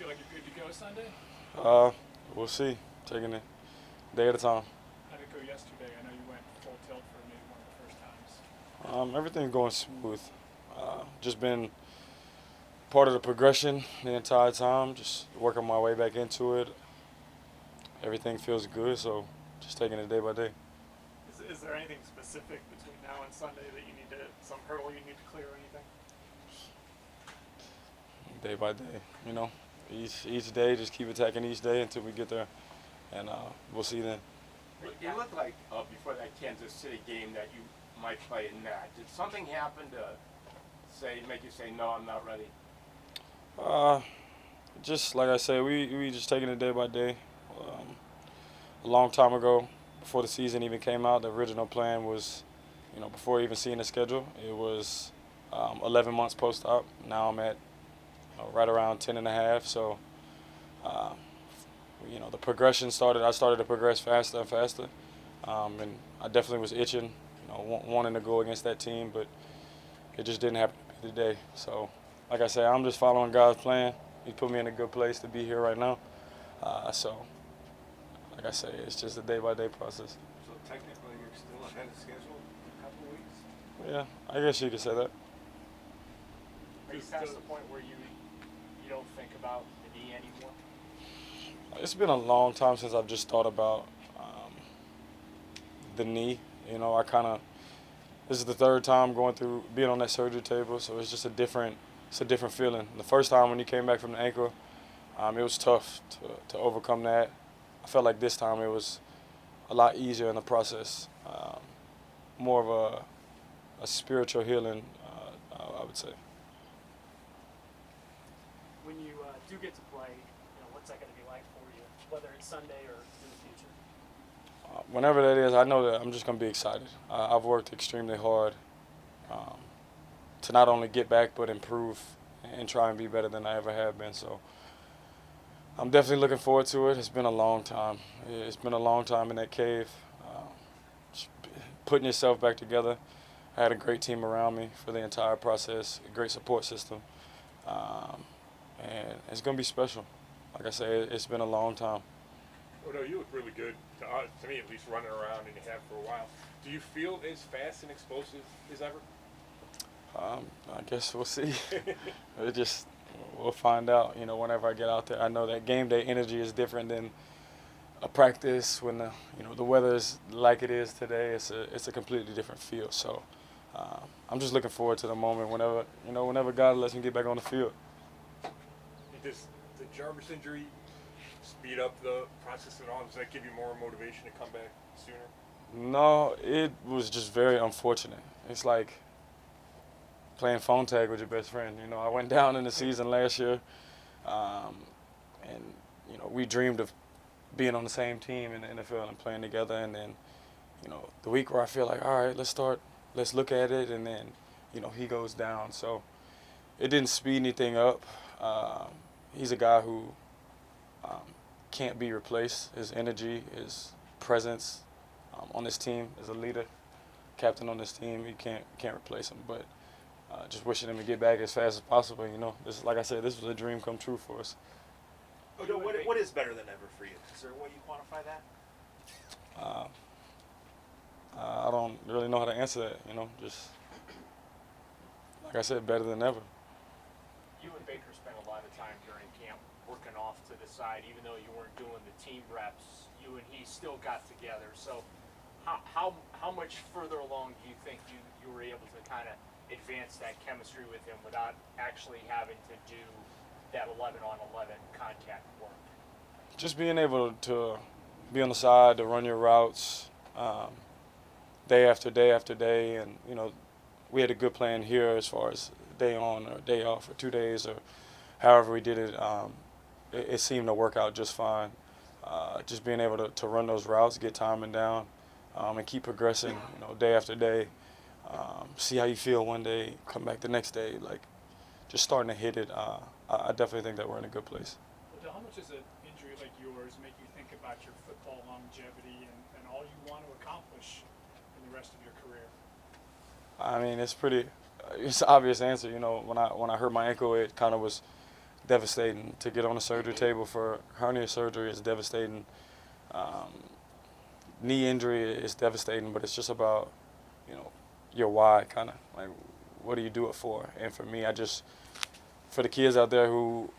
feel like you're good to go Sunday? Uh, we'll see. Taking it day at a time. How did it go yesterday? I know you went full tilt for maybe one of the first times. Everything's going smooth. Just been part of the progression the entire time. Just working my way back into it. Everything feels good, so just taking it day by day, Is there anything specific between now and Sunday that you need to, some hurdle you need to clear or anything? day by day. You know, each day, just keep attacking each day until we get there, and we'll see then. It looked like before that Kansas City game that you might play in that. Did something happen to make you say no, I'm not ready? Uh, just like I said, we just taking it day by day. A long time ago, before the season even came out, the original plan was, before even seeing the schedule, it was 11 months post-op. Now I'm at right around 10 and a half. So, uh, the progression started. I started to progress faster and faster, and I definitely was itching, wanting to go against that team, but it just didn't happen to be today. So, like I said, I'm just following God's plan. He put me in a good place to be here right now. So, like I say, it's just a day-by-day process. So technically, you're still ahead of schedule a couple of weeks. Yeah, I guess you could say that. Are you past the point where you don't think about the knee anymore? It's been a long time since I've just thought about the knee. This is the third time going through being on that surgery table, so it's just it's a different feeling. The first time when you came back from the ankle, it was tough to overcome that. I felt like this time it was a lot easier in the process, more of a spiritual healing, I would say. When you do get to play, what's that going to be like for you, whether it's Sunday or in the future? Whenever that is, I know that I'm just going to be excited. I've worked extremely hard to not only get back but improve and try and be better than I ever have been. So I'm definitely looking forward to it. It's been a long time. It's been a long time in that cave, just putting yourself back together. I had a great team around me for the entire process, a great support system, and it's going to be special. Like I say, it's been a long time. Odell, you look really good, to me at least, running around, and you have for a while. Do you feel as fast and explosive as ever? I guess we'll see. We'll find out, whenever I get out there. I know that game day energy is different than a practice when the weather is like it is today. It's a completely different feel. So I'm just looking forward to the moment whenever God lets me get back on the field. Does the Jarvis injury speed up the process at all? Does that give you more motivation to come back sooner? No, it was just very unfortunate. It's like playing phone tag with your best friend. I went down in the season last year, and we dreamed of being on the same team in the NFL and playing together. And then, the week where I feel like, all right, let's look at it, and then, he goes down. So it didn't speed anything up. He's a guy who can't be replaced. His energy, his presence on this team as a leader, captain on this team, you can't replace him. But just wishing him to get back as fast as possible. This, like I said, this was a dream come true for us. Odell, what is better than ever for you? Is there a way you quantify that? I don't really know how to answer that. Just like I said, better than ever. You and Baker spent a lot of time during camp working off to the side, even though you weren't doing the team reps. You and he still got together. So, how much further along do you think you were able to kind of advance that chemistry with him without actually having to do that 11-on-11 contact work? Just being able to be on the side, to run your routes day after day after day. And, we had a good plan here as far as day on or day off or 2 days or however we did it. It seemed to work out just fine. Just being able to run those routes, get timing down, and keep progressing, day after day. See how you feel one day, come back the next day, like just starting to hit it. I definitely think that we're in a good place. Odell, how much does an injury like yours make you think about your football longevity and all you want to accomplish in the rest of your career? I mean, it's an obvious answer. When I hurt my ankle, it kind of was devastating. To get on the surgery table for hernia surgery is devastating. Knee injury is devastating, but it's just about, your why, kind of. Like, what do you do it for? And for me, for the kids out there who,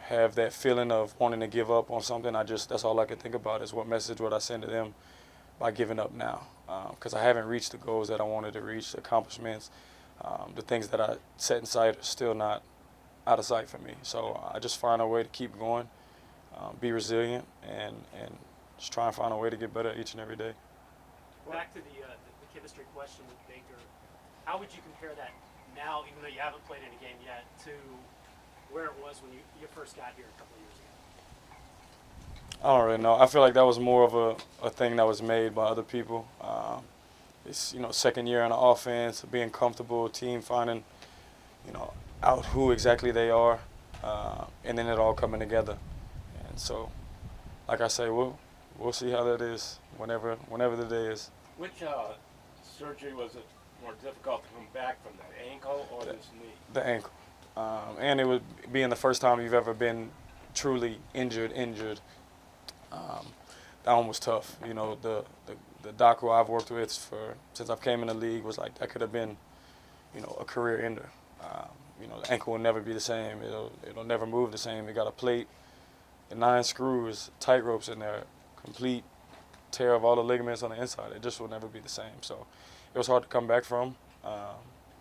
have that feeling of wanting to give up on something, that's all I can think about is what message would I send to them by giving up now. Because I haven't reached the goals that I wanted to reach, the accomplishments. The things that I set in sight are still not out of sight for me. So I just find a way to keep going, be resilient, and just try and find a way to get better each and every day. Back to the chemistry question with Baker, how would you compare that now, even though you haven't played in a game yet, to where it was when you first got here a couple of years ago? I don't really know. I feel like that was more of a thing that was made by other people. It's, second year in the offense, being comfortable, team finding, out who exactly they are, and then it all coming together. And so, like I say, we'll see how that is whenever the day is. Which surgery was it more difficult to come back from, that ankle or this knee? The ankle. And it would being the first time you've ever been truly injured. That one was tough. The doc who I've worked with since I came in the league was like, that could have been, a career ender. The ankle will never be the same. It'll never move the same. It got a plate and 9 screws, tight ropes in there, complete tear of all the ligaments on the inside. It just will never be the same. So it was hard to come back from.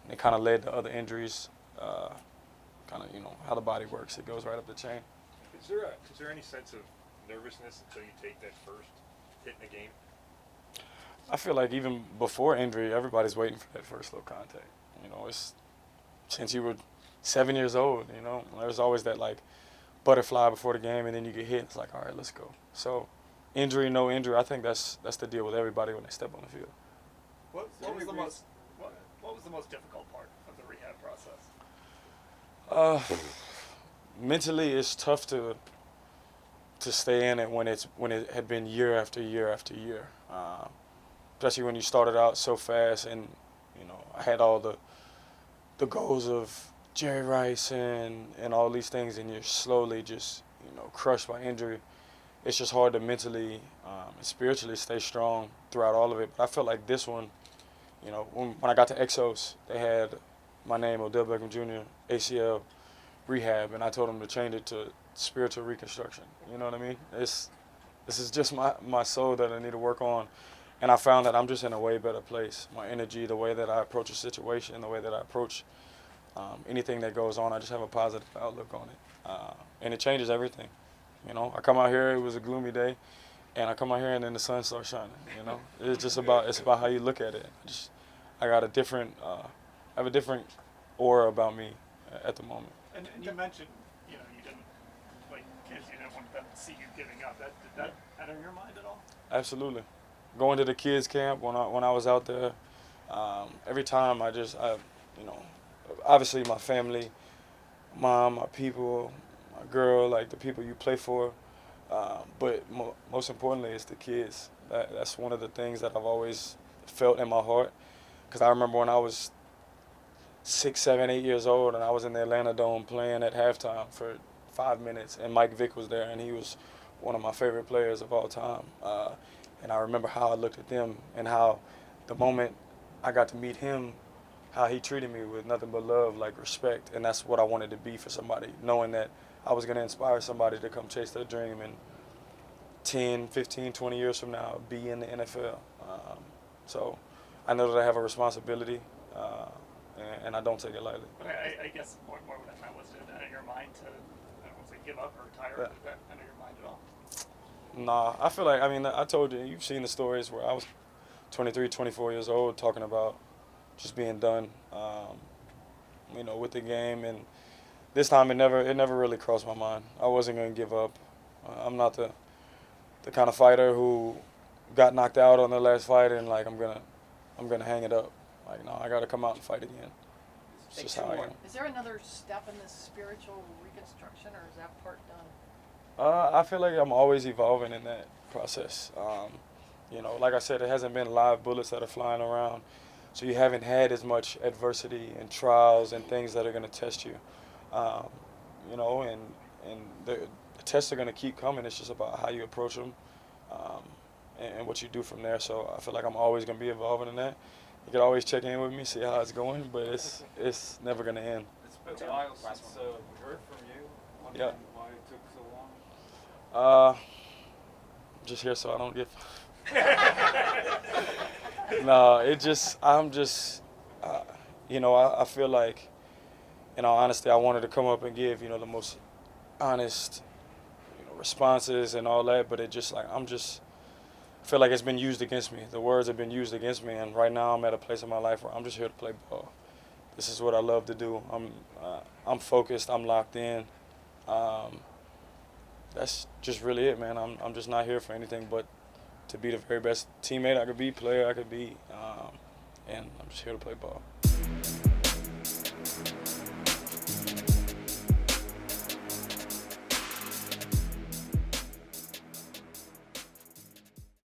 It kind of led to other injuries. How the body works. It goes right up the chain. Is there any sense of nervousness until you take that first hit in a game? I feel like even before injury, everybody's waiting for that first little contact. It's since you were 7 years old. There's always that like butterfly before the game, and then you get hit. It's like, all right, let's go. So, injury, no injury. I think that's the deal with everybody when they step on the field. What was the most difficult part of the rehab process? Mentally, it's tough to stay in it when it had been year after year after year, especially when you started out so fast, and I had all the goals of Jerry Rice and all these things, and you're slowly just crushed by injury. It's just hard to mentally and spiritually stay strong throughout all of it. But I felt like this one, when I got to Exos, they had my name, Odell Beckham Jr., ACL, rehab, and I told them to change it to spiritual reconstruction. You know what I mean? This is just my soul that I need to work on. And I found that I'm just in a way better place. My energy, the way that I approach a situation, the way that I approach anything that goes on, I just have a positive outlook on it. And it changes everything. I come out here, it was a gloomy day, and I come out here and then the sun starts shining. It's about how you look at it. I got I have a different aura about me at the moment. And you mentioned, you didn't, like kids, you didn't want them to see you giving up. Did that enter your mind at all? Absolutely. Going to the kids camp when I was out there, every time I obviously my family, mom, my people, my girl, like the people you play for, but most importantly, it's the kids. That's one of the things that I've always felt in my heart, because I remember when I was 6, 7, 8 years old, and I was in the Atlanta Dome playing at halftime for 5 minutes, and Mike Vick was there, and he was one of my favorite players of all time. And I remember how I looked at them, and how the moment I got to meet him, how he treated me with nothing but love, like respect, and that's what I wanted to be for somebody, knowing that I was going to inspire somebody to come chase their dream and 10, 15, 20 years from now be in the NFL. So I know that I have a responsibility, and I don't take it lightly. But I guess more what I meant was, did that enter your mind to, I don't want to say give up or retire, Yeah. did that enter your mind at all? Nah, I feel like, I told you, you've seen the stories where I was 23, 24 years old talking about just being done, with the game. And this time it never really crossed my mind. I wasn't going to give up. I'm not the kind of fighter who got knocked out on the last fight and like I'm gonna hang it up. Like, no, I got to come out and fight again. It's just how I am. Is there another step in this spiritual reconstruction, or is that part done? I feel like I'm always evolving in that process. Like I said, it hasn't been live bullets that are flying around, so you haven't had as much adversity and trials and things that are going to test you. you know, and the tests are gonna keep coming. It's just about how you approach them, and what you do from there. So I feel like I'm always gonna be involved in that. You can always check in with me, see how it's going, but it's never gonna end. It's been a while since we heard from you. Yeah. Wondering why it took so long. Just here so I don't get. No, I'm just, you know, I feel like, in all honesty, I wanted to come up and give, you know, the most honest, you know, responses and all that, but it just like, I feel like it's been used against me. The words have been used against me, and right now I'm at a place in my life where I'm just here to play ball. This is what I love to do. I'm focused. I'm locked in. That's just really it, man. I'm just not here for anything but to be the very best teammate I could be, player I could be, and I'm just here to play ball.